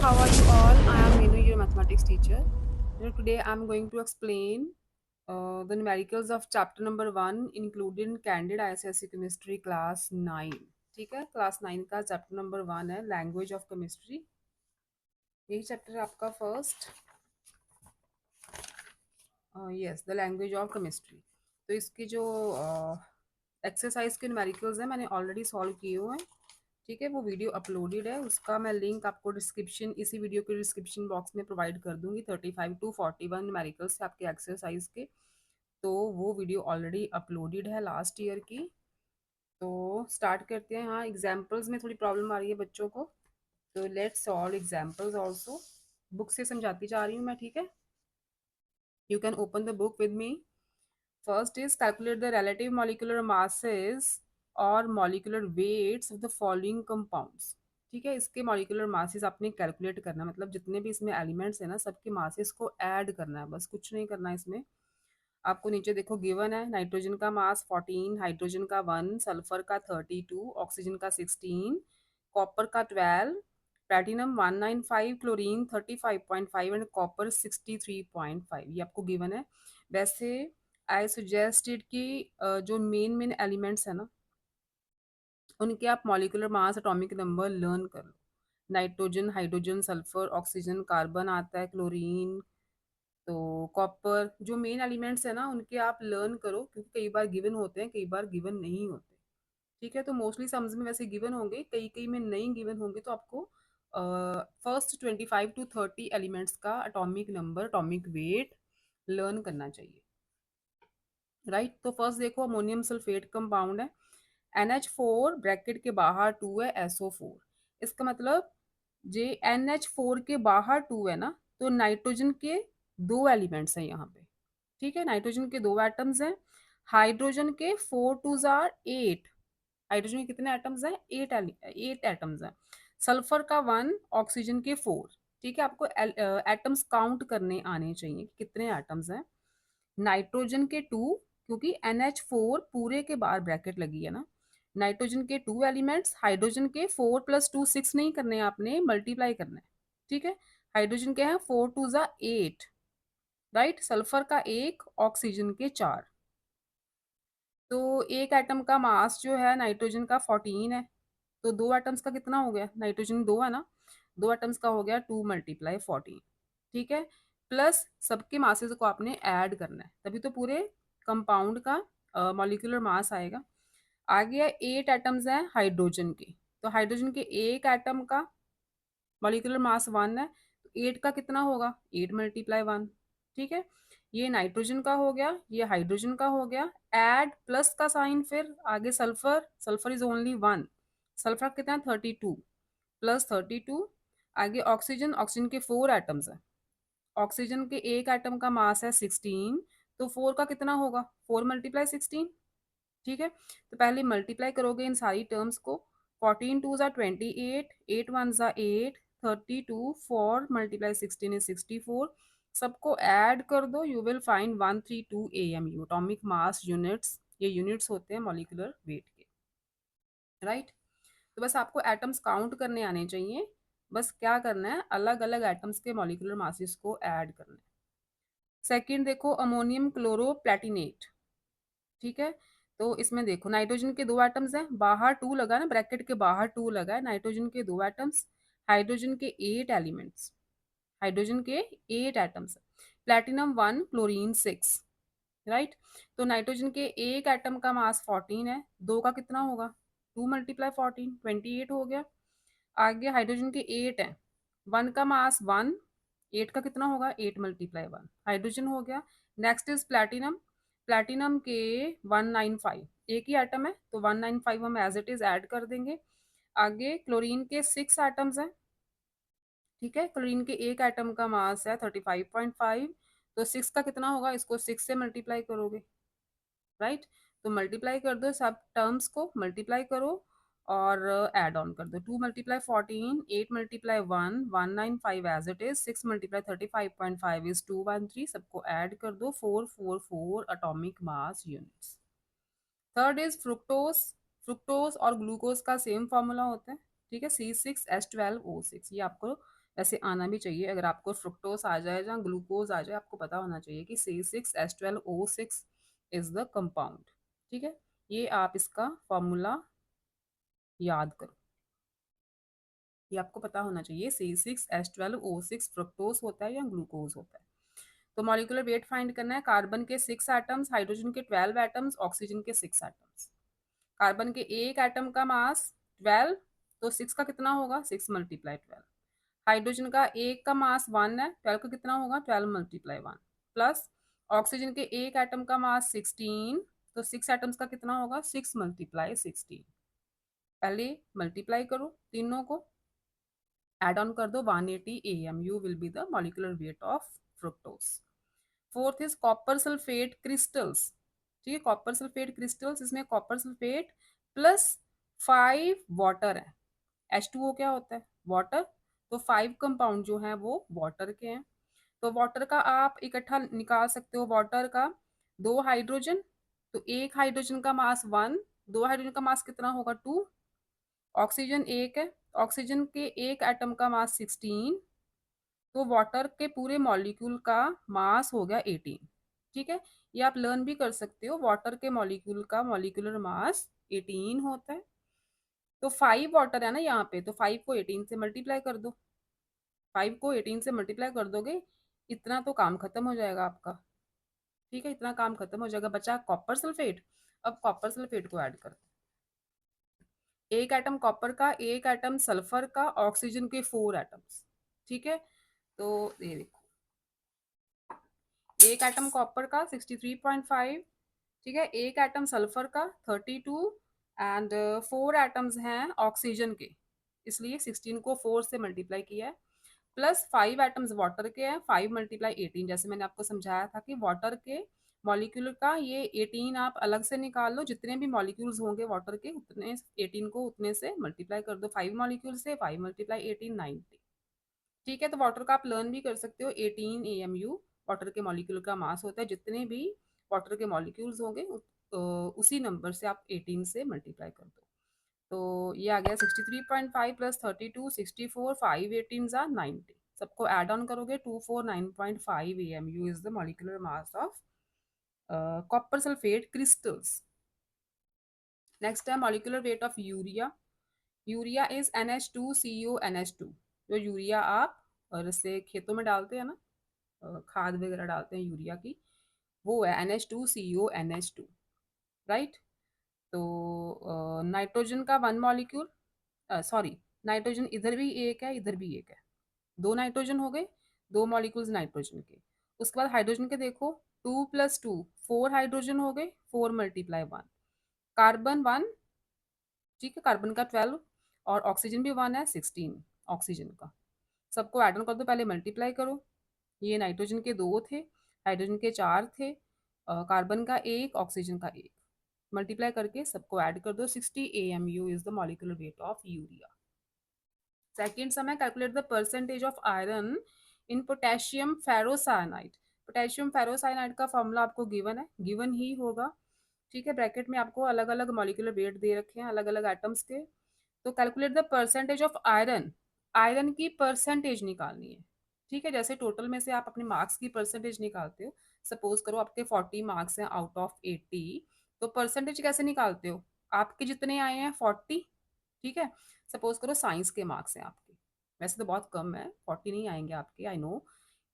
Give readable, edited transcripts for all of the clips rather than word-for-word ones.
how are you all? I am Menu, your mathematics teacher. Today I am going to explain the numericals of chapter number 1 included in Candid ICSE Chemistry class 9. ठीक है, class 9 का chapter number 1 है language of chemistry. यही chapter है आपका first. Yes, the language of chemistry. तो इसकी जो एक्सरसाइज के न्यूमेरिकल्स हैं मैंने ऑलरेडी सॉल्व किए हुए हैं. ठीक है, वो वीडियो अपलोडेड है, उसका मैं लिंक आपको डिस्क्रिप्शन इसी वीडियो के डिस्क्रिप्शन बॉक्स में प्रोवाइड कर दूंगी. 35 to 41 न्यूमेरिकल्स है आपके एक्सरसाइज के. तो वो वीडियो ऑलरेडी अपलोडेड है लास्ट ईयर की. तो स्टार्ट करते हैं. हाँ, एग्जाम्पल्स में थोड़ी प्रॉब्लम आ रही है बच्चों को, तो let's solve examples also. Book से समझाती जा रही हूँ मैं. ठीक है, you can open the book with me. First is calculate the relative molecular masses or molecular weights of the following compounds. ठीक है, इसके मॉलिकुलर मासेस आपने कैलकुलेट करना है, मतलब जितने भी इसमें एलिमेंट्स है ना सबके मासेस को ऐड करना है, बस कुछ नहीं करना है इसमें. आपको नीचे देखो गिवन है नाइट्रोजन का मास 14, हाइड्रोजन का 1, सल्फर का 32, ऑक्सीजन का 16, कॉपर का 12, प्लैटिनम 195, क्लोरीन 35.5 एंड कॉपर 63.5. ये आपको गिवन है. वैसे आई सजेस्टेड कि जो मेन मेन एलिमेंट्स है ना उनके आप molecular mass atomic number learn कर लो. Nitrogen, hydrogen, sulphur, oxygen, carbon आता है, क्लोरीन, तो कॉपर, जो मेन एलिमेंट्स है ना उनके आप लर्न करो, क्योंकि कई बार गिवन होते हैं, कई बार गिवन नहीं होते. ठीक है, तो मोस्टली सम्स में वैसे गिवन होंगे, कई कई में नहीं गिवन होंगे, तो आपको फर्स्ट 25 to 30 एलिमेंट्स का atomic number, atomic weight learn करना चाहिए. राइट, तो फर्स्ट देखो अमोनियम सल्फेट कंपाउंड है. NH4 ब्रैकेट के बाहर 2 है, SO4. इसका मतलब जे NH4 के बाहर 2 है ना, तो नाइट्रोजन के दो एलिमेंट्स हैं यहाँ पे. ठीक है, नाइट्रोजन के दो एटम्स हैं. हाइड्रोजन के 4 2s आर 8. हाइड्रोजन के कितने एटम्स हैं? 8 एटम्स हैं. सल्फर का 1, ऑक्सीजन के 4. ठीक है, आपको एटम्स काउंट करने आने चाहिए कि कितने एटम्स हैं. नाइट्रोजन के 2, क्योंकि NH4 पूरे के बाहर ब्रैकेट लगी है ना. नाइट्रोजन के 2 एलिमेंट्स, हाइड्रोजन के 4 + 2 6 नहीं करने हैं आपने, मल्टीप्लाई करना है. ठीक है, हाइड्रोजन के हैं 4 2s आर 8. राइट, सल्फर का 1, ऑक्सीजन के 4. तो एक एटम का मास जो है नाइट्रोजन का 14 है. तो दो एटम्स का कितना हो गया? नाइट्रोजन दो है ना, दो एटम्स का हो गया 2 × 14. ठीक है, प्लस सबके मासेस को आपने ऐड करना है, तभी तो पूरे कंपाउंड का मॉलिक्यूलर मास आएगा. आ गया 8 एटम्स हैं हाइड्रोजन के. तो हाइड्रोजन के एक एटम का मॉलिक्यूलर मास 1 है, तो 8 का कितना होगा? 8 × 1. ठीक है, ये नाइट्रोजन का हो गया, ये हाइड्रोजन का हो गया. ऐड प्लस का साइन, फिर आगे sulphur, sulphur is only 1. Sulphur कितना है? 32 + 32. आगे ऑक्सीजन, ऑक्सीजन के 4 एटम्स हैं. ऑक्सीजन के एक एटम का मास है 16, तो 4 का कितना होगा? 4 × 16. ठीक है, तो पहले मल्टीप्लाई करोगे इन सारी टर्म्स को. 14 2s are 28, 8 1s are 8, 32, 4 × 16 is 64. सबको ऐड कर दो, you will find 132 AMU, atomic mass units. ये यूनिट्स होते हैं मॉलिक्यूलर वेट के. राइट, तो बस आपको एटम्स काउंट करने आने चाहिए. बस क्या करना है, अलग अलग एटम्स के मॉलिक्यूलर मासेस को ऐड करना है. सेकंड देखो अमोनियम क्लोरो प्लेटिनेट. ठीक है, तो इसमें देखो नाइट्रोजन के दो एटम्स हैं, बाहर 2 लगा ना, ब्रैकेट के बाहर 2 लगा है. नाइट्रोजन के दो एटम्स, हाइड्रोजन के 8 एलिमेंट्स, हाइड्रोजन के 8 एटम्स, प्लैटिनम 1, क्लोरीन 6. राइट, तो नाइट्रोजन के एक एटम का मास 14 है, दो का कितना होगा? 2 × 14, 28 हो गया. आगे हाइड्रोजन के 8 हैं, 1 का मास 1, 8 का कितना होगा? 8 × 1, हाइड्रोजन हो गया. Next is platinum. प्लैटिनम के 195, एक ही एटम है, तो 195 हम एज इट इज ऐड कर देंगे. आगे क्लोरीन के 6 एटम्स हैं. ठीक है, क्लोरीन के एक एटम का मास है 35.5, तो 6 का कितना होगा? इसको 6 से मल्टीप्लाई करोगे. राइट, तो मल्टीप्लाई कर दो, सब टर्म्स को मल्टीप्लाई करो और ऐड ऑन कर दो. 2 × 14, 8 × 1, 195 एज इट इज, 6 × 35.5 इज 213. सबको ऐड कर दो, 444 atomic mass units. Third is fructose. Fructose और ग्लूकोज का सेम फॉर्मूला होता है. ठीक है, C6H12O6. ये आपको वैसे आना भी चाहिए, अगर आपको फ्रुक्टोज आ जाए या ग्लूकोज आ जाए, आपको पता होना चाहिए कि C6H12O6 इज द कंपाउंड। ठीक है, ये आप इसका फॉर्मूला याद करो, ये आपको पता होना चाहिए। C6H12O6 फ्रुक्टोज होता है या ग्लूकोज होता है। तो मॉलिक्यूलर वेट फाइंड करना है। कार्बन के 6 एटम्स, हाइड्रोजन के 12 एटम्स, ऑक्सीजन के 6 एटम्स। कार्बन के एक एटम का मास 12, तो 6 का कितना होगा, 6 × 12। हाइड्रोजन का एक का मास 1 है, 12 का कितना होगा, 12 × 1, प्लस ऑक्सीजन के एक एटम का मास 16, तो 6 एटम्स का कितना होगा, 6 × 16। पहले मल्टीप्लाई करो तीनों को, एड ऑन कर दो 180 AMU will be the molecular weight of fructose. Fourth is copper sulphate crystals. ठीक है, कॉपर सल्फेट क्रिस्टल्स, इसमें कॉपर सल्फेट प्लस 5 वाटर है। H2O क्या होता है, वाटर, तो 5 कंपाउंड जो है वो वाटर के हैं। तो वाटर का आप इकट्ठा निकाल सकते हो, वाटर का 2 हाइड्रोजन, तो एक हाइड्रोजन का मास 1, 2 हाइड्रोजन का मास कितना होगा, 2। ऑक्सीजन एक है, ऑक्सीजन के एक एटम का मास 16, तो वाटर के पूरे मॉलिक्यूल का मास हो गया 18। ठीक है, ये आप लर्न भी कर सकते हो, वाटर के मॉलिक्यूल का मॉलिक्यूलर मास 18 होता है। तो 5 वाटर है ना यहाँ पे, तो 5 को 18 से मल्टीप्लाई कर दो, 5 को 18 से मल्टीप्लाई कर दोगे, इतना तो काम खत्म हो जाएगा आपका। ठीक है, इतना काम खत्म हो जाएगा, बचा कॉपर सल्फेट। अब कॉपर सल्फेट को ऐड कर दो, एक एटम कॉपर का, एक एटम सल्फर का, ऑक्सीजन के 4 एटम्स। ठीक है, तो ये देखो, एक एटम कॉपर का 63.5, ठीक है, एक एटम सल्फर का 32, एंड 4 एटम्स हैं ऑक्सीजन के, इसलिए 16 को 4 से मल्टीप्लाई किया है, प्लस 5 एटम्स वाटर के हैं, 5 × 18, जैसे मैंने आपको समझाया था कि वाटर के मॉलिक्यूल का ये 18 आप अलग से निकाल लो, जितने भी मॉलिक्यूल्स होंगे वाटर के उतने 18 को उतने से मल्टीप्लाई कर दो, 5 मॉलिक्यूल से 5 × 18 90। ठीक है, तो वाटर का आप लर्न भी कर सकते हो, 18 AMU वाटर के मॉलिक्यूल का मास होता है, जितने भी वाटर के मॉलिक्यूल्स होंगे उसी नंबर से आप 18 से मल्टीप्लाई कर दो। तो ये आ गया 63.5 प्लस 32, 64, 5 18 जा 90, सबको एड ऑन करोगे 249.5 AMU is the molecular mass of copper sulphate crystals. Next है molecular weight of urea. Urea is NH2CO NH2। जो यूरिया आप और इससे खेतों में डालते हैं ना, खाद वगैरह डालते हैं यूरिया की, वो है NH2CO NH2, राइट। तो नाइट्रोजन का 1 मॉलिक्यूल, सॉरी, नाइट्रोजन इधर भी एक है, इधर भी एक है, 2 नाइट्रोजन हो गए, 2 मॉलिक्यूल्स नाइट्रोजन के। उसके बाद हाइड्रोजन के देखो, 2 + 2 4 हाइड्रोजन हो गए, 4 × 1, कार्बन 1, ठीक है, कार्बन का 12, और ऑक्सीजन भी 1 है, 16 ऑक्सीजन का। सबको ऐड ऑन कर दो, पहले मल्टीप्लाई करो, ये नाइट्रोजन के 2 थे, हाइड्रोजन के 4 थे, कार्बन का 1, ऑक्सीजन का 1, मल्टीप्लाई करके सबको ऐड कर दो, 60 AMU is the molecular weight of urea. Second sum है, calculate the percentage of iron in potassium ferrocyanide. Potassium ferrocyanide का फॉर्मूला आपको गिवन है, गिवन ही होगा। ठीक है, ब्रैकेट में आपको अलग अलग मॉलिक्यूलर वेट दे रखे हैं अलग अलग एटम्स के। तो calculate the percentage of iron, iron की परसेंटेज निकालनी है। ठीक है, जैसे टोटल में से आप अपने मार्क्स की परसेंटेज निकालते हो, सपोज करो आपके 40 मार्क्स हैं आउट ऑफ 80, तो परसेंटेज कैसे निकालते हो, आपके जितने आए हैं 40, ठीक है, सपोज करो साइंस के मार्क्स हैं आपके, वैसे तो बहुत कम है, 40 नहीं आएंगे आपके, आई नो,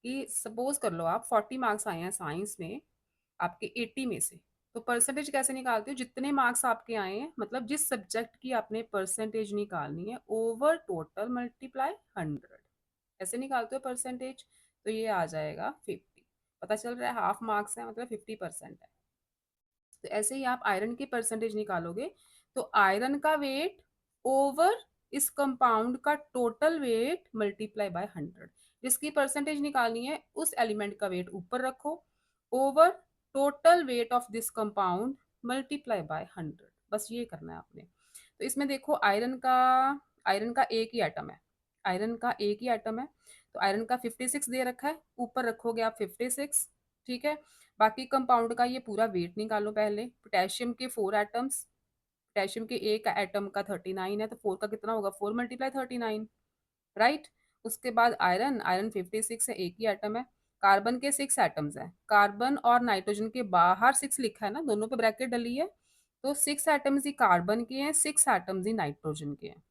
कि सपोज कर लो आप 40 मार्क्स आए हैं साइंस में आपके 80 में से, तो परसेंटेज कैसे निकालते हो, जितने मार्क्स आपके आए हैं, मतलब जिस सब्जेक्ट की आपने परसेंटेज निकालनी है ओवर टोटल मल्टीप्लाई 100, ऐसे निकालते हो परसेंटेज। तो ये आ जाएगा 50, पता चल रहा है हाफ मार्क्स है मतलब 50% है। तो ऐसे ही आप आयरन की परसेंटेज निकालोगे, तो आयरन का वेट ओवर इस कंपाउंड का टोटल वेट मल्टीप्लाई बाय 100, जिसकी परसेंटेज निकालनी है उस एलिमेंट का वेट ऊपर रखो, over total weight of this compound multiply by 100, बस ये करना है आपने। तो इसमें देखो आयरन का एक ही एटम है, आयरन का एक ही एटम है, तो आयरन का 56 दे रखा है, ऊपर रखोगे आप 56, ठीक है। बाकी कंपाउंड का ये पूरा वेट निकालो पहले, पोटेशियम के 4 एटम्स, पोटेशियम के एक एटम का 39 है, तो 4 का कितना होगा, 4 × 39, राइट। उसके बाद आयरन, आयरन 56 है, एक ही एटम है। कार्बन के 6 एटम्स हैं, कार्बन और नाइट्रोजन के बाहर 6 लिखा है ना, दोनों पे ब्रैकेट डली है, तो 6 एटम्स ही कार्बन के हैं, 6 एटम्स ही नाइट्रोजन के हैं।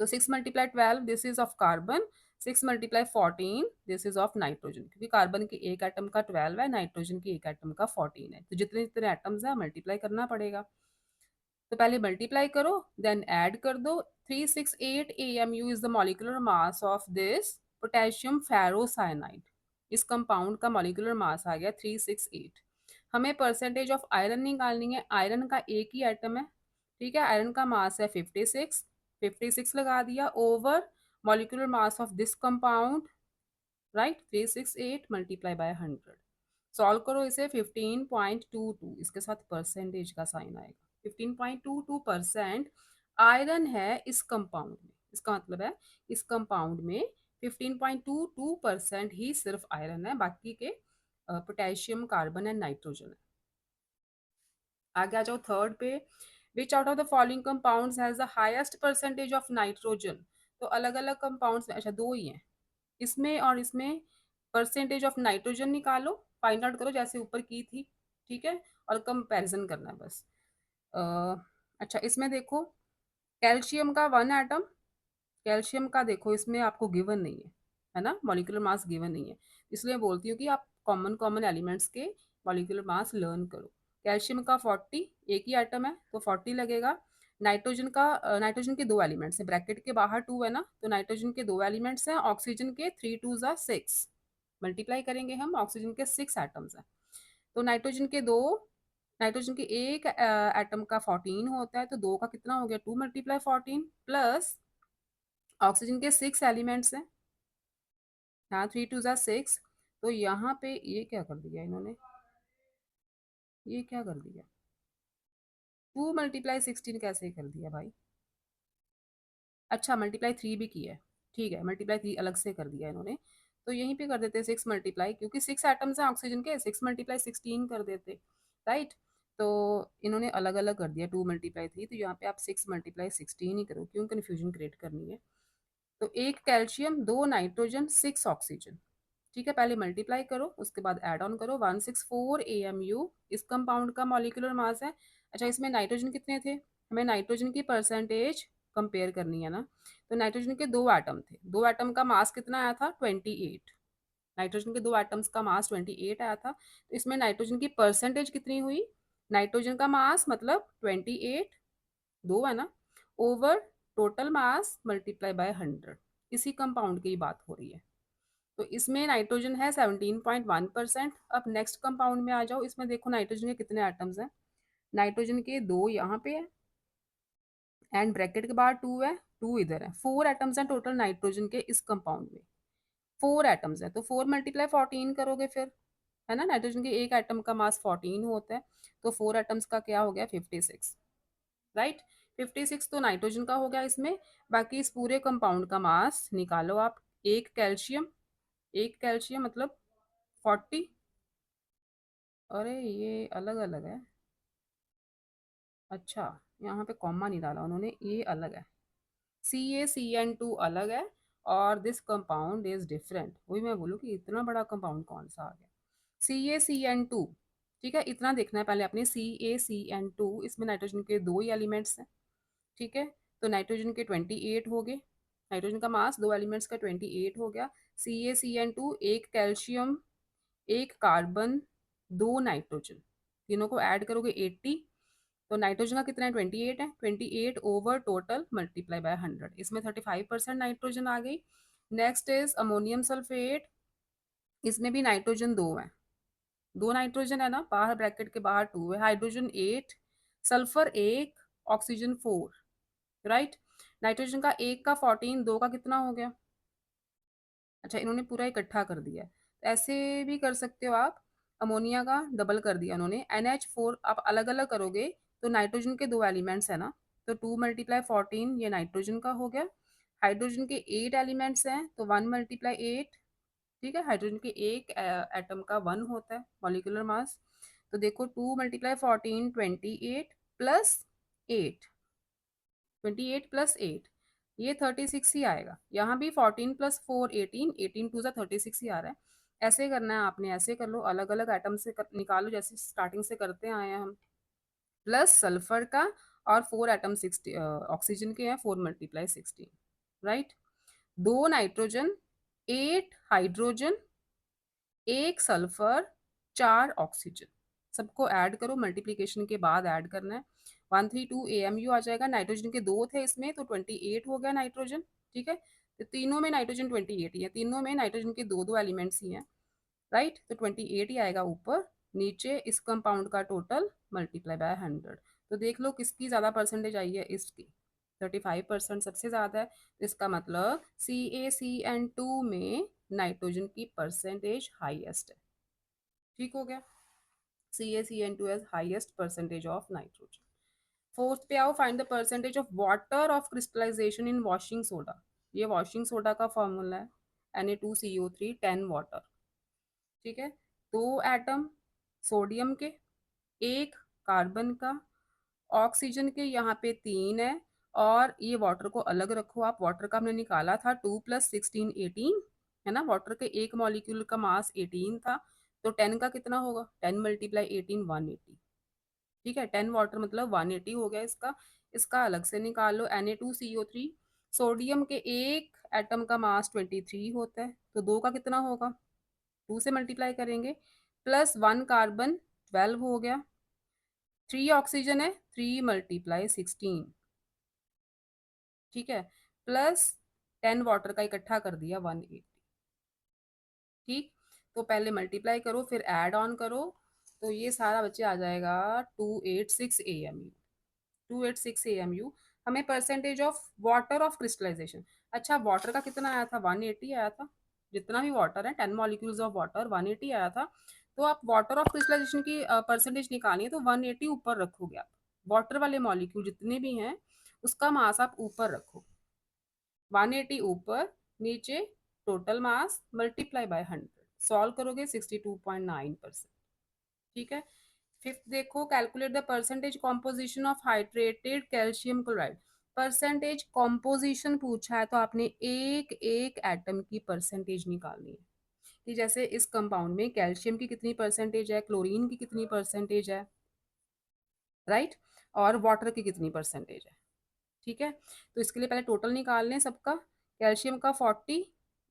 तो 6 multiply 12 this is of carbon, 6 multiply 14 this is of nitrogen, क्योंकि कार्बन के एक एटम का 12 है, नाइट्रोजन के एक एटम का 14 है, तो जितने जितने एटम्स है मल्टीप्लाई करना पड़ेगा। तो पहले मल्टीप्लाई करो, देन ऐड कर दो। 368 AMU is the molecular mass of this potassium ferrocyanide. इस कंपाउंड का मॉलिक्यूलर मास आ गया 368। हमें परसेंटेज ऑफ आयरन निकालनी है, आयरन का एक ही एटम है, ठीक है, आयरन का मास है 56, 56 लगा दिया over molecular mass of this compound, right, 368 multiply by 100। Solve करो इसे, 15.22, इसके साथ परसेंटेज का साइन आएगा, 15.22% आयरन है इस कंपाउंड में। इसका मतलब है इस कंपाउंड में 15.22% ही सिर्फ आयरन है, बाकी के पोटेशियम, कार्बन एंड नाइट्रोजन है। आगे आ जाओ थर्ड पे, विच out of the following compounds has the highest percentage of nitrogen. तो अलग अलग कंपाउंड्स में, अच्छा दो ही हैं, इसमें और इसमें परसेंटेज ऑफ नाइट्रोजन निकालो, फाइंड आउट करो जैसे ऊपर की थी, ठीक है, और कंपैरिजन करना है बस। अ, अच्छा इसमें देखो, कैल्शियम का 1 एटम, कैल्शियम का देखो इसमें आपको गिवन नहीं है ना, मॉलिक्यूलर मास गिवन नहीं है, इसलिए बोलती हूँ कि आप कॉमन कॉमन एलिमेंट्स के मॉलिक्यूलर मास लर्न करो। कैल्शियम का 40, एक ही आइटम है तो 40 लगेगा। नाइट्रोजन का, नाइट्रोजन के दो एलिमेंट्स हैं, ब्रैकेट के बाहर 2 है ना, तो नाइट्रोजन के दो एलिमेंट्स हैं, ऑक्सीजन के 3 2 ज़ा 6, मल्टीप्लाई करेंगे हम, ऑक्सीजन के 6 एटम्स हैं, तो नाइट्रोजन के दो, नाइट्रोजन के एक एटम का 14 होता है, तो दो का कितना हो गया, 2 मल्टीप्लाई 14 प्लस ऑक्सीजन के 6 एलिमेंट्स हैं, हाँ 3 2 ज़ा 6, तो यहाँ पे ये क्या कर दिया इन्होंने, ये क्या कर दिया, 2 मल्टीप्लाई 16 कैसे कर दिया भाई, अच्छा मल्टीप्लाई 3 भी किया है, ठीक है, मल्टीप्लाई 3 अलग से कर दिया इन्होंने, तो यहीं पे कर देते 6 मल्टीप्लाई, क्योंकि 6 एटम्स हैं ऑक्सीजन के, 6 मल्टीप्लाई 16 कर देते, राइट। तो इन्होंने अलग अलग कर दिया 2 मल्टीप्लाई 3, तो यहाँ पे आप 6 मल्टीप्लाई 16 ही करो, क्यों कन्फ्यूजन क्रिएट करनी है। तो एक कैल्शियम, दो नाइट्रोजन, 6 ऑक्सीजन, ठीक है, पहले मल्टीप्लाई करो उसके बाद ऐड ऑन करो, 164 AMU इस कंपाउंड का मॉलिक्यूलर मास है। अच्छा इसमें नाइट्रोजन कितने थे, हमें नाइट्रोजन की परसेंटेज कंपेयर करनी है ना, तो नाइट्रोजन के दो एटम थे, दो एटम का मास कितना आया था 28, नाइट्रोजन के दो एटम्स का मास 28 आया था, तो इसमें नाइट्रोजन की परसेंटेज कितनी हुई, नाइट्रोजन का मास मतलब 28, दो है ना, over total mass multiply by 100, इसी कंपाउंड की बात हो रही है। तो इसमें नाइट्रोजन है 17.1%। अब नेक्स्ट कंपाउंड में आ जाओ, इसमें देखो नाइट्रोजन के कितने एटम्स हैं, नाइट्रोजन के दो यहाँ पे है, एंड ब्रैकेट के बाद 2 है, 2 इधर है, 4 एटम्स हैं टोटल नाइट्रोजन के इस कंपाउंड में, 4 एटम्स है, तो 4 मल्टीप्लाई 14 करोगे फिर, है ना, नाइट्रोजन के एक एटम का मास 14 होता है, तो 4 एटम्स का क्या हो गया 56, राइट, 56 तो नाइट्रोजन का हो गया इसमें। बाकी इस पूरे कंपाउंड का मास निकालो आप, एक कैल्शियम, एक कैल्शियम मतलब 40, अरे ये अलग अलग है, अच्छा यहाँ पे कॉमा नहीं डाला उन्होंने, ये अलग है, CaCN2 अलग है, और दिस कंपाउंड इज डिफरेंट, वही मैं बोलूँ कि इतना बड़ा कंपाउंड कौन सा आ गया, CaCN2, ठीक है, इतना देखना है पहले अपने, CaCN2, इसमें नाइट्रोजन के दो ही एलिमेंट्स हैं, ठीक है, तो नाइट्रोजन के 28 हो गए, नाइट्रोजन का मास दो एलिमेंट्स का 28 हो गया, CaCN2 एक कैल्शियम, एक कार्बन, दो नाइट्रोजन, तीनों को ऐड करोगे 80, तो नाइट्रोजन का कितना है 28 है, 28 ओवर टोटल मल्टीप्लाई बाय 100, इसमें 35% नाइट्रोजन आ गई। नेक्स्ट इज अमोनियम सल्फेट, इसमें भी नाइट्रोजन दो है, दो नाइट्रोजन है ना, बाहर ब्रैकेट के बाहर 2 है, hydrogen 8, sulphur 1, oxygen 4, right. Nitrogen का एक का 14, दो का कितना हो गया, अच्छा इन्होंने पूरा इकट्ठा कर दिया है, तो ऐसे भी कर सकते हो आप, अमोनिया का डबल कर दिया उन्होंने, NH4 आप अलग अलग करोगे, तो नाइट्रोजन के दो एलिमेंट्स है ना, तो 2 मल्टीप्लाई 14 ये नाइट्रोजन का हो गया, हाइड्रोजन के 8 एलिमेंट्स हैं, तो 1 मल्टीप्लाई 8, ठीक है, हाइड्रोजन के एक एटम का 1 होता है मॉलिक्यूलर मास, तो देखो 2 मल्टीप्लाई 14 28 प्लस 8, 28 प्लस 8, ये 36 ही आएगा। यहाँ भी 14 + 4 18, 18 2 36 ही आ रहा है। ऐसे करना है आपने, ऐसे कर लो, अलग अलग आइटम से निकालो जैसे स्टार्टिंग से करते आए हैं हम। प्लस सल्फर का, और 4 एटम 60 ऑक्सीजन के हैं, 4 × 16, right. 2 nitrogen, 8 hydrogen, 1 sulphur, 4 oxygen. सबको ऐड करो, मल्टीप्लीकेशन के बाद ऐड करना है। 132 AMU आ जाएगा। नाइट्रोजन के 2 थे इसमें, तो 28 हो गया नाइट्रोजन। ठीक है, तो तीनों में नाइट्रोजन 28 ही है, तीनों में नाइट्रोजन के दो दो एलिमेंट्स ही हैं, राइट। तो 28 ही आएगा ऊपर। नीचे इस कंपाउंड का टोटल मल्टीप्लाई बाय 100। तो देख लो किसकी ज़्यादा परसेंटेज आई है, इसकी 35% सबसे ज़्यादा है। तो इसका मतलब CaCN2 में नाइट्रोजन की परसेंटेज हाईएस्ट है। ठीक हो गया, CaCN2 has highest percentage of nitrogen. Fourth पे आओ, find the percentage of water of crystallization in washing soda. ये वॉशिंग सोडा का फॉर्मूला है, Na2CO3 10 वाटर। ठीक है, 2 एटम सोडियम के, 1 कार्बन का, ऑक्सीजन के यहाँ पे 3 है, और ये वाटर को अलग रखो आप। वाटर का हमने निकाला था 2 + 16 18, है ना। वाटर के एक मॉलिक्यूल का मास 18 था, तो 10 का कितना होगा, 10 × 18 180। ठीक है, 10 वाटर मतलब 180 हो गया इसका। इसका अलग से निकाल लो। Na2CO3, सोडियम के एक एटम का मास 23 होता है, तो 2 का कितना होगा, 2 से मल्टीप्लाई करेंगे। प्लस 1 कार्बन 12 हो गया। 3 ऑक्सीजन है, 3 × 16। ठीक है, प्लस 10 वाटर का इकट्ठा कर दिया 180। ठीक, तो पहले मल्टीप्लाई करो फिर ऐड ऑन करो, तो ये सारा बच्चे आ जाएगा 286 AMU। 286 AMU हमें percentage of water of crystallization. अच्छा, वाटर का कितना आया था, 180 आया था। जितना भी वाटर है, 10 मॉलिक्यूल्स ऑफ वाटर, 180 आया था। तो आप वाटर ऑफ क्रिस्टलाइजेशन की परसेंटेज निकालिए, तो 180 ऊपर रखोगे आप। वाटर वाले मॉलिक्यूल जितने भी हैं उसका मास आप ऊपर रखो, 180 ऊपर, नीचे total mass multiply by 100। Solve करोगे 62.9%। ठीक है, फिफ्थ देखो, calculate the percentage composition of hydrated calcium chloride. Percentage composition पूछा है, तो आपने एक एक एटम की परसेंटेज निकालनी है कि जैसे इस कंपाउंड में कैल्शियम की कितनी परसेंटेज है, क्लोरीन की कितनी परसेंटेज है, राइट, और वाटर की कितनी परसेंटेज है। ठीक है, तो इसके लिए पहले टोटल निकाल लें सबका। कैल्शियम का 40,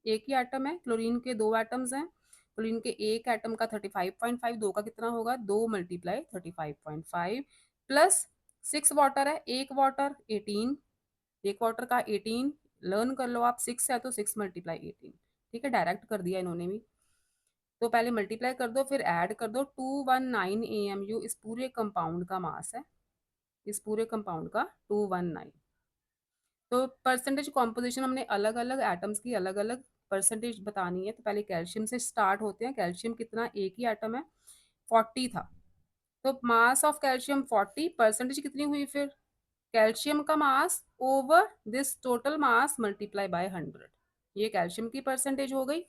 एक ही एटम है। क्लोरीन के 2 एटम्स हैं। क्लोरीन के एक एटम का 35.5, 2 का कितना होगा, 2 × 35.5, प्लस 6 वाटर है, एक वाटर 18, एक वाटर का 18, लर्न कर लो आप, 6 है तो 6 × 18। ठीक है, डायरेक्ट कर दिया इन्होंने भी। तो पहले मल्टीप्लाई कर दो फिर ऐड कर दो। 219 AMU इस पूरे कंपाउंड का मास है, इस पूरे कंपाउंड का 219। तो परसेंटेज कॉम्पोजिशन हमने अलग अलग एटम्स की अलग अलग परसेंटेज बतानी है। तो पहले कैल्शियम से स्टार्ट होते हैं। कैल्शियम कितना, एक ही एटम है, 40 था, तो मास ऑफ कैल्शियम 40, परसेंटेज कितनी हुई फिर, कैल्शियम का mass over this total mass multiply by 100। ये कैल्शियम की परसेंटेज हो गई।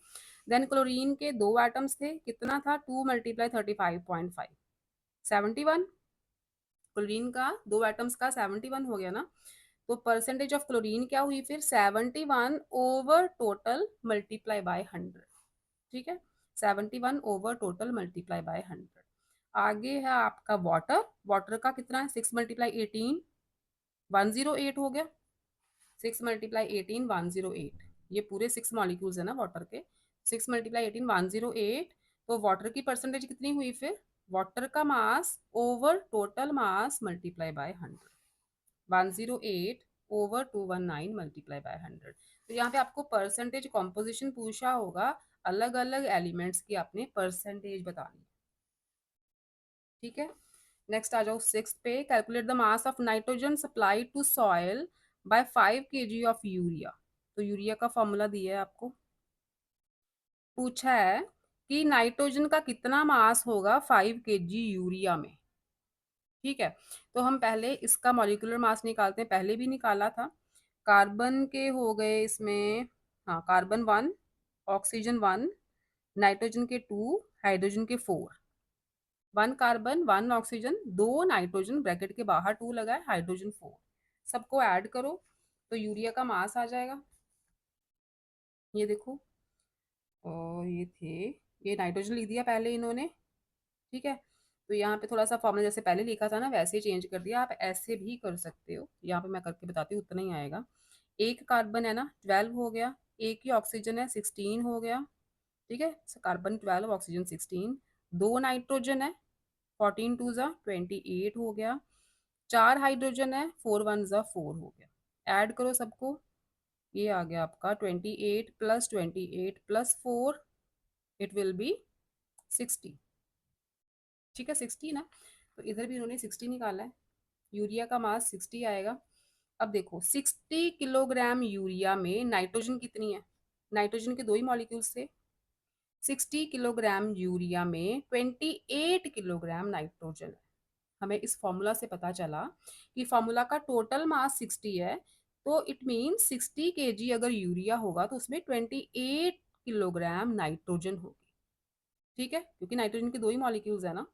देन क्लोरीन के 2 एटम्स थे, कितना था, 2 × 35.5, 71। क्लोरीन का 2 एटम्स का 71 हो गया ना। तो परसेंटेज ऑफ क्लोरीन क्या हुई फिर, 71 ओवर टोटल मल्टीप्लाई बाय 100। ठीक है, 71 ओवर टोटल मल्टीप्लाई बाय 100। आगे है आपका वाटर। वाटर का कितना है, 6 × 18, 108 हो गया। 6 × 18 108, ये पूरे 6 मॉलिक्यूल्स है ना वाटर के। 6 × 18 108। तो वाटर की परसेंटेज कितनी हुई फिर, वाटर का mass over total mass multiply by 100, 108 over 219 multiply by 100। तो यहाँ पे आपको परसेंटेज कॉम्पोजिशन पूछा होगा, अलग अलग एलिमेंट्स की आपने परसेंटेज बतानी। ठीक है, नेक्स्ट आ जाओ 6 पे। Calculate the mass of nitrogen supply to soil by 5 kg of urea. तो यूरिया का फॉर्मूला दिया है आपको, पूछा है कि नाइट्रोजन का कितना मास होगा 5 kg यूरिया में। ठीक है, तो हम पहले इसका मॉलिक्यूलर मास निकालते हैं, पहले भी निकाला था। कार्बन के हो गए इसमें, हाँ, कार्बन 1, ऑक्सीजन 1, नाइट्रोजन के 2, हाइड्रोजन के 4। 1 कार्बन 1 ऑक्सीजन 2 नाइट्रोजन, ब्रैकेट के बाहर 2 लगा है, हाइड्रोजन 4। सबको ऐड करो, तो यूरिया का मास आ जाएगा, ये देखो, और ये थे, ये नाइट्रोजन लिख दिया पहले इन्होंने, ठीक है। तो यहाँ पे थोड़ा सा फॉर्मूला जैसे पहले लिखा था ना वैसे ही चेंज कर दिया, आप ऐसे भी कर सकते हो, यहाँ पे मैं करके बताती हूँ, उतना ही आएगा। एक कार्बन है ना 12 हो गया, एक ही ऑक्सीजन है 16 हो गया, ठीक है, कार्बन 12 ऑक्सीजन 16, दो नाइट्रोजन है 14 टू ज़ा 28 हो गया, चार हाइड्रोजन है 4 वन ज़ा 4 हो गया, ऐड करो सबको, ये आ गया आपका 28 plus 28 plus 4, it will be 60, ठीक है 60 ना, तो इधर भी उन्होंने 60 निकाला है, यूरिया का मास 60 आएगा। अब देखो 60 किलोग्राम यूरिया में नाइट्रोजन कितनी है, नाइट्रोजन के दो ही मॉलिक्यूल्स थे, 60 किलोग्राम यूरिया में 28 किलोग्राम नाइट्रोजन है। हमें इस फॉर्मूला से पता चला कि फॉर्मूला का टोटल मास 60 है, तो इट मीन 60 केजी अगर यूरिया होगा तो उसमें 28 किलोग्राम नाइट्रोजन होगी, ठीक है, क्योंकि नाइट्रोजन के दो ही मॉलिक्यूल्स है ना।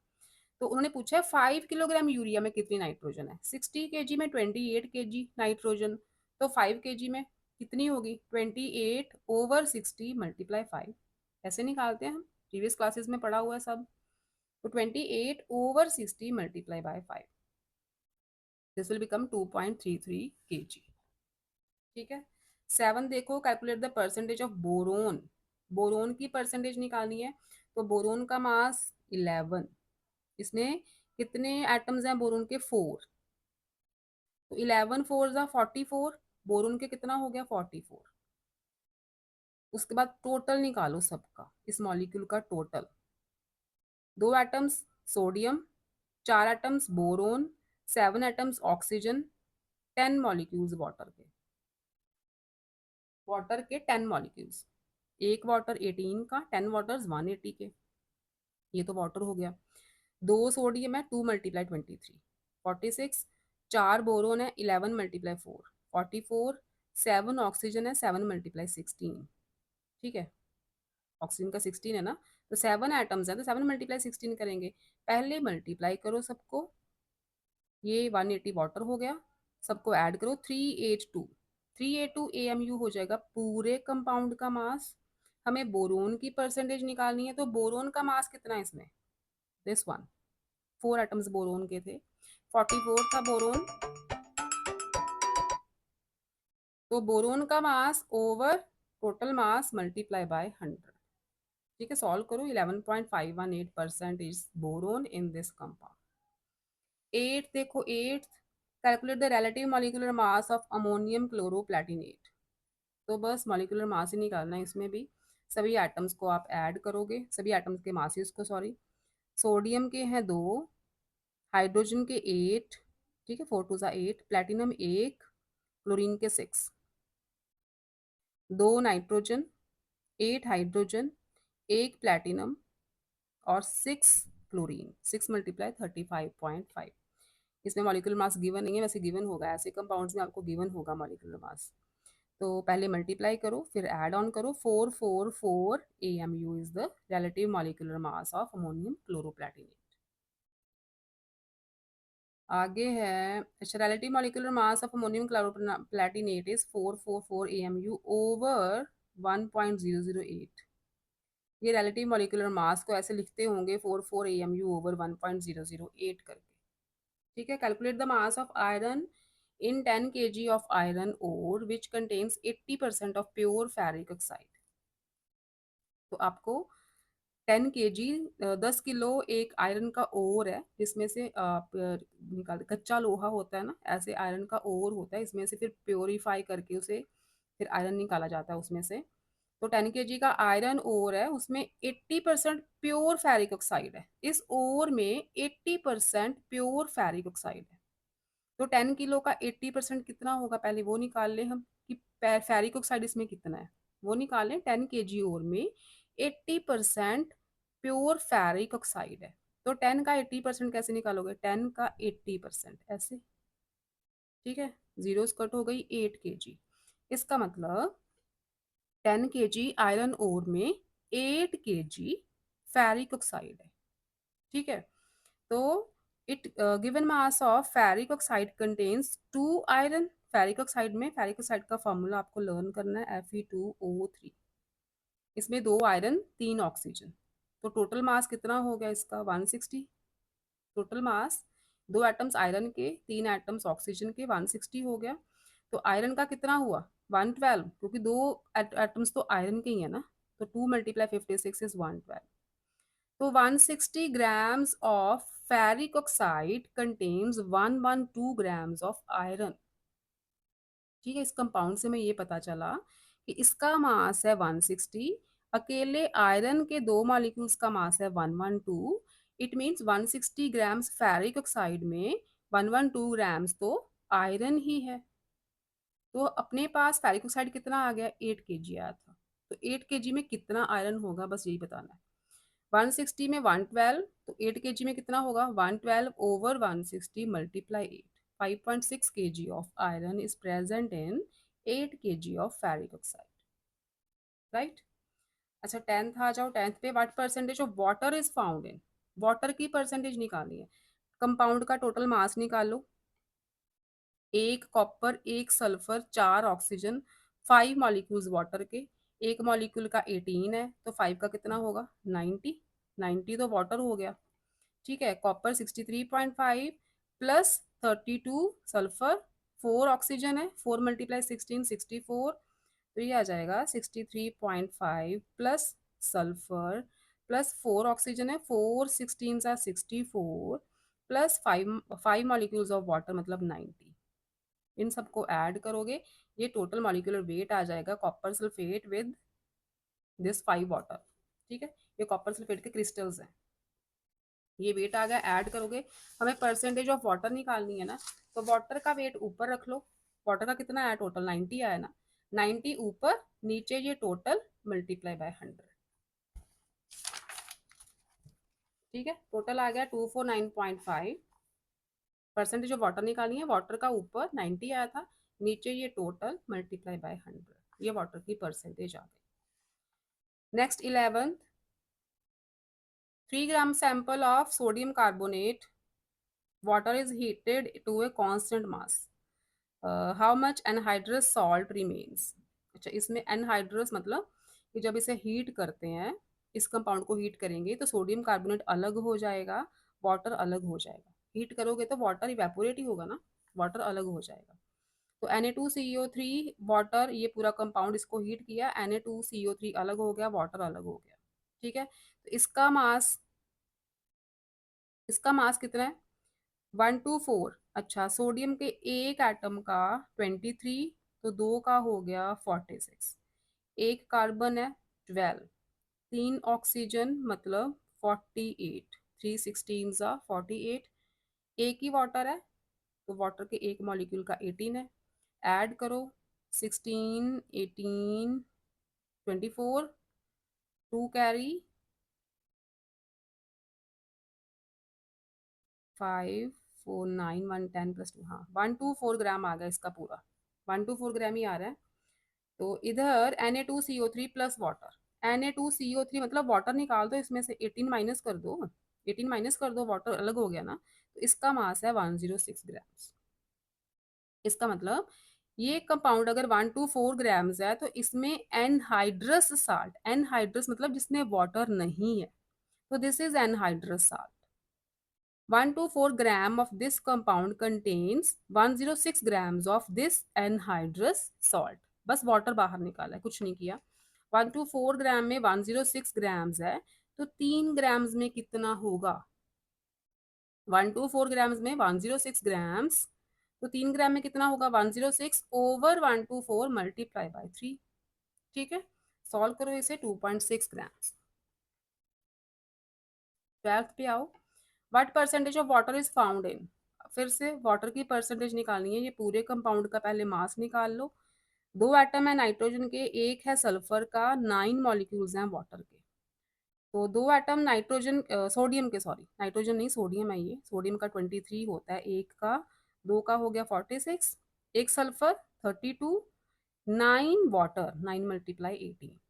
तो उन्होंने पूछा है 5 किलोग्राम यूरिया में कितनी नाइट्रोजन है, 60 केजी में 28 केजी नाइट्रोजन, तो 5 केजी में कितनी होगी, 28 ओवर 60 मल्टीप्लाई 5, ऐसे निकालते हैं हम, प्रीवियस क्लासेस में पढ़ा हुआ है सब। तो 28 over 60 multiply by 5, this will become 2.33 kg, ठीक है। 7 देखो, calculate the percentage of boron, boron की परसेंटेज निकालनी है, तो बोरोन का मास 11, इसमें कितने एटम्स हैं बोरोन के, 4, तो 11 फोर ज़ा 44, बोरोन के कितना हो गया 44, उसके बाद टोटल निकालो सबका, इस मॉलिक्यूल का टोटल, दो एटम्स सोडियम, चार atoms boron, 7 atoms oxygen, 10 molecules water के, वाटर के 10 मॉलिक्यूल्स, एक वाटर 18 का, 10 वाटर्स 180 के, ये तो वाटर हो गया, दो सोडियम है 2 मल्टीप्लाई 23 46, चार बोरोन है 11 मल्टीप्लाई 4 44, 7 ऑक्सीजन है 7 मल्टीप्लाई 16, ठीक है, ऑक्सीजन का 16 है ना, तो 7 एटम्स है तो 7 मल्टीप्लाई 16 करेंगे, पहले मल्टीप्लाई करो सबको, ये 180 वाटर हो गया, सबको ऐड करो 382, 382 AMU हो जाएगा पूरे कंपाउंड का मास। हमें बोरोन की परसेंटेज निकालनी है, तो बोरोन का मास कितना है इसमें, दिस वन, 4 एटम्स बोरोन के थे, 44 था बोरोन, तो बोरोन का mass over total mass multiply by 100, ठीक है, सॉल्व करो, 11.518% is boron in this compound. 8 देखो, 8 calculate the relative molecular mass of ammonium chloroplatinate, तो बस मॉलिक्यूलर मास ही निकालना है इसमें भी, सभी एटम्स को आप ऐड करोगे, सभी एटम्स के मासेस को, सॉरी, सोडियम के हैं 2, हाइड्रोजन के 8, ठीक है, 4 टू ज़ा 8, प्लेटिनम 1, क्लोरीन के 6, दो नाइट्रोजन, 8 हाइड्रोजन, एक प्लेटिनम और 6 क्लोरीन, 6 मल्टीप्लाई 35.5, इसमें मॉलिक्यूलर मास गिवन नहीं है, वैसे गिवन होगा, ऐसे कंपाउंड्स में आपको गिवन होगा मॉलिक्यूलर मास, तो पहले मल्टीप्लाई करो फिर ऐड ऑन करो, 444 AMU is the relative molecular mass of ammonium chloroplatinate. आगे है, अच्छा, relative molecular mass of ammonium chloroplatinate is 444 AMU over 1.008, ये रिलेटिव मॉलिक्यूलर मास को ऐसे लिखते होंगे 44 AMU ओवर 1.008 करके, ठीक है। Calculate the mass of iron in 10 kg of iron ore which contains 80% of pure ferric oxide, तो आपको 10 kg 10 किलो एक आयरन का ओर है, जिसमें से आप निकाल, कच्चा लोहा होता है ना, ऐसे आयरन का ओर होता है, इसमें से फिर प्योरीफाई करके उसे फिर आयरन निकाला जाता है उसमें से, तो 10 kg का आयरन ओर है, उसमें 80% प्योर फेरिक ऑक्साइड है, इस ओर में 80% प्योर फेरिक ऑक्साइड है, तो 10 किलो का 80% कितना होगा, पहले वो निकाल लें हम कि फेरिक ऑक्साइड इसमें कितना है, वो निकाल लें, 10 kg ओर में 80% प्योर फेरिक ऑक्साइड है, तो 10 का 80% कैसे निकालोगे, 10 का 80% ऐसे, ठीक है, जीरो कट हो गई, 8 kg, इसका मतलब 10 kg आयरन ओर में 8 kg फेरिक ऑक्साइड है, ठीक है, तो it given mass of ferric oxide contains 2 iron, ferric oxide में फेरिक ऑक्साइड का फॉर्मूला आपको लर्न करना है Fe2O3। इसमें 2 आयरन 3 ऑक्सीजन, तो टोटल मास कितना हो गया इसका 160। टोटल मास 2 एटम्स आयरन के 3 एटम्स ऑक्सीजन के 160 हो गया। तो आयरन का कितना हुआ 112, क्योंकि 2 एटम्स तो आयरन के ही है ना, तो 2 × 56 इज 112। तो 160 grams of ferric oxide contains 112 grams of iron। ठीक है, इस कंपाउंड से मैं ये पता चला कि इसका मास है 160, अकेले आयरन के 2 मॉलिक्यूल्स का मास है 112। It means 160 grams ferric oxide में 112 ग्राम्स तो आयरन ही है। तो अपने पास फेरिक ऑक्साइड कितना आ गया 8 kg आया था, तो 8 kg में कितना आयरन होगा बस यही बताना है। 160 में 112, तो 8 kg में कितना होगा 112 over 160 multiply 8। 5.6 kg of iron is present in 8 kg of ferric oxide, right? अच्छा 10th आ जाओ। 10th पे what percentage of water is found in, water की परसेंटेज निकालनी है। कंपाउंड का टोटल मास निकालो, 1 copper 1 sulphur 4 oxygen 5 molecules water के, एक मॉलिक्यूल का 18 है तो 5 का कितना होगा 90। 90 तो वाटर हो गया, ठीक है। कॉपर 63.5 प्लस 32 सल्फर, 4 ऑक्सीजन है, 4 × 16 64, तो ये आ जाएगा 63.5 प्लस सल्फर प्लस 4 ऑक्सीजन है, 4 16 64 प्लस 5 मॉलिक्यूल्स ऑफ वाटर मतलब 90। इन सबको ऐड करोगे ये टोटल मॉलिक्यूलर वेट आ जाएगा copper sulphate with this 5 water. ठीक है, ये कॉपर सल्फेट के क्रिस्टल्स हैं, ये वेट आ गया। ऐड करोगे, हमें परसेंटेज ऑफ वाटर निकालनी है ना, तो वाटर का वेट ऊपर रख लो। वाटर का कितना आया टोटल 90 आया ना, 90 ऊपर, नीचे ये टोटल मल्टीप्लाई बाय 100। ठीक है, टोटल आ गया 249.5। परसेंटेज ऑफ वाटर निकालनी है, वाटर का ऊपर 90 आया था, नीचे ये टोटल मल्टीप्लाई बाय 100, ये वाटर की परसेंटेज आ गई। Next 11th, 3 gram sample of sodium carbonate, water is heated to a constant mass, how much anhydrous salt remains। अच्छा, इसमें anhydrous मतलब कि जब इसे हीट करते हैं, इस कंपाउंड को हीट करेंगे तो सोडियम कार्बोनेट अलग हो जाएगा, वाटर अलग हो जाएगा। हीट करोगे तो वाटर इवेपोरेट ही होगा ना, वाटर अलग हो जाएगा। तो Na2CO3 वाटर, ये पूरा कंपाउंड इसको हीट किया, Na2CO3 अलग हो गया, वाटर अलग हो गया। ठीक है, तो इसका मास कितना है 124। अच्छा, सोडियम के एक एटम का 23, तो 2 का हो गया 46, एक कार्बन है 12, 3 ऑक्सीजन मतलब 48, 3 16 48, एक ही वाटर है तो वाटर के एक मॉलिक्यूल का 18 है। ऐड करो 16 18 24, 2 कैरी 5 4 9 1 10 + 2, हाँ 124 ग्राम आ गया इसका पूरा, 124 ग्राम ही आ रहा है। तो इधर Na2CO3 प्लस वाटर, Na2CO3 मतलब वाटर निकाल दो, इसमें से 18 माइनस कर दो, 18 माइनस कर दो, वाटर अलग हो गया ना, तो इसका मास है 106 ग्राम्स। इसका मतलब ये कंपाउंड अगर 124 ग्राम्स है तो इसमें एनहाइड्रस साल्ट, एनहाइड्रस मतलब जिसमें वाटर नहीं है, तो this is anhydrous salt. 124 gram of this compound contains 106 grams of this anhydrous salt। बस वाटर बाहर निकाला है, कुछ नहीं किया। 124 ग्राम में 106 ग्राम्स है, तो 3 ग्राम्स में कितना होगा 124 ग्राम्स में 106 ग्राम्स, तो 3 ग्राम में कितना होगा 106 ओवर 124 मल्टीप्लाई बाय 3। ठीक है, सॉल्व करो इसे 2.6 ग्राम्स। 12th पे आओ, what percentage of water is found in, फिर से वाटर की परसेंटेज निकालनी है। ये पूरे कंपाउंड का पहले मास निकाल लो। 2 एटम है नाइट्रोजन के, एक है सल्फर का, 9 मॉलिक्यूल्स हैं वाटर के। तो 2 एटम नाइट्रोजन सोडियम के, सॉरी नाइट्रोजन नहीं सोडियम है, ये सोडियम का 23 होता है, एक का 2 का हो गया 46, एक सल्फर 32, 9 वाटर, 9 × 18,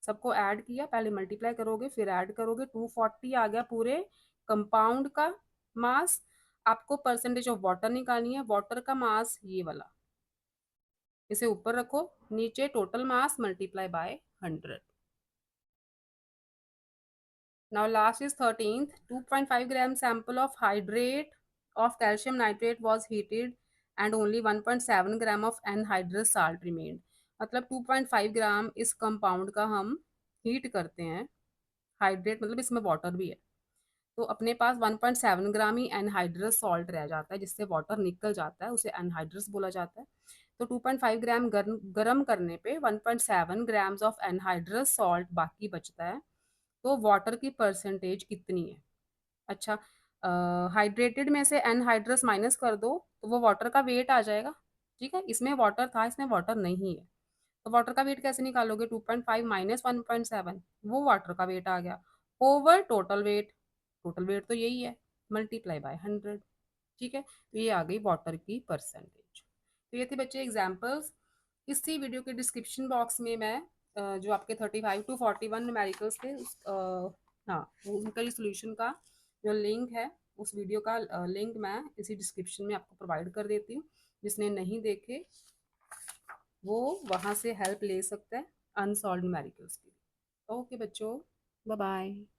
सबको ऐड किया, पहले मल्टीप्लाई करोगे फिर ऐड करोगे, 240 आ गया पूरे कंपाउंड का मास। आपको परसेंटेज ऑफ वाटर निकालनी है, वाटर का मास ये वाला इसे ऊपर रखो, नीचे total mass multiply by 100. Now last is 13th. 2.5 gram sample of hydrate of calcium nitrate was heated and only 1.7 gram of anhydrous salt remained. मतलब 2.5 ग्राम इस कंपाउंड का हम हीट करते हैं, हाइड्रेट मतलब इसमें वाटर भी है, तो अपने पास 1.7 ग्राम ही एनहाइड्रस सॉल्ट रह जाता है, जिससे वाटर निकल जाता है, उसे एनहाइड्रस बोला जाता है. तो 2.5 ग्राम गर्म करने पे 1.7 ग्राम्स ऑफ एनहाइड्रस सॉल्ट बाकी बचता है. तो वाटर की परसेंटेज कितनी है? अच्छा, हाइड्रेटेड में से एनहाइड्रस माइनस कर दो तो वो वाटर का वेट आ जाएगा. ठीक है, इसमें वाटर था, इसमें वाटर नहीं है, तो वाटर का वेट कैसे निकालोगे? 2.5 माइनस 1.7, वो वाटर का वेट आ गया, over total weight. Total weight तो यही है, मल्टीप्लाई बाय 100. ठीक है, तो ये आ गई वाटर की परसेंटेज. तो ये थे बच्चे एग्जाम्पल्स. इसी वीडियो के डिस्क्रिप्शन बॉक्स में मैं जो आपके 35 to 41 न्यूमेरिकल्स थे हाँ, उनका ये सोल्यूशन का जो लिंक है, उस वीडियो का लिंक मैं इसी डिस्क्रिप्शन में आपको प्रोवाइड कर देती हूँ. जिसने नहीं देखे वो वहाँ से हेल्प ले सकता है अनसॉल्व न्यूमेरिकल्स की. ओके बच्चों, बाय बाय.